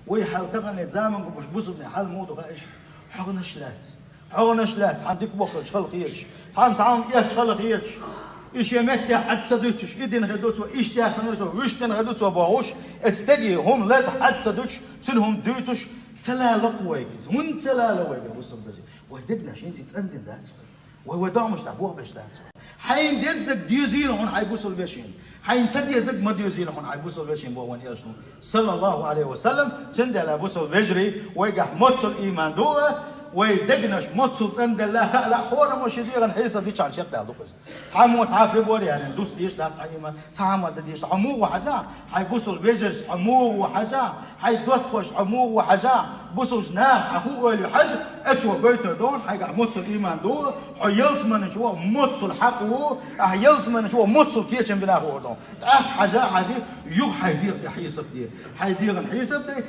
ويحاول تغني زامن ومش بوصل حال موضوع ايش حقنا شلات عندك بخل شغل خيرش تعال يا شغل خيرش ايش يمت حد صدوتش ايدين هدوتو ايش تاع خنوتو ويش تن هدوتو باوش استجي هم لا حد صدوتش تنهم دوتش تلا لقوي هون تلا لقوي بوصل بجي وهددناش انت تسندن ذات وهو دعمش تعبوه باش ذات حين دزك ديوزيل هون حيبوصل باشين حين سد يزك ما ديوزيل هون حيبوصل باشين بو وين يشنو صلى الله عليه وسلم سند على بوصل بجري ويقح متصل ايمان دوه ويدقنش متصل سند الله خلق حوره مش يدير حيصه في شان شق دالو بس تعمو تعافي بوري يعني دوس ديش لا تعيما تعمو ديش عمو وحجا حيبوصل بجرس عمو وحجا حيدوت خوش عمو وحجا بوصل ناس عفو اللي حج اتوا بيتر دون حيقع متصل ايمان دو حيلس من شو متصل حقه حيلس من شو متصل كيتشن بلا هو دون حاجه يو حيدير حيصف دي حيدير الحيصف دي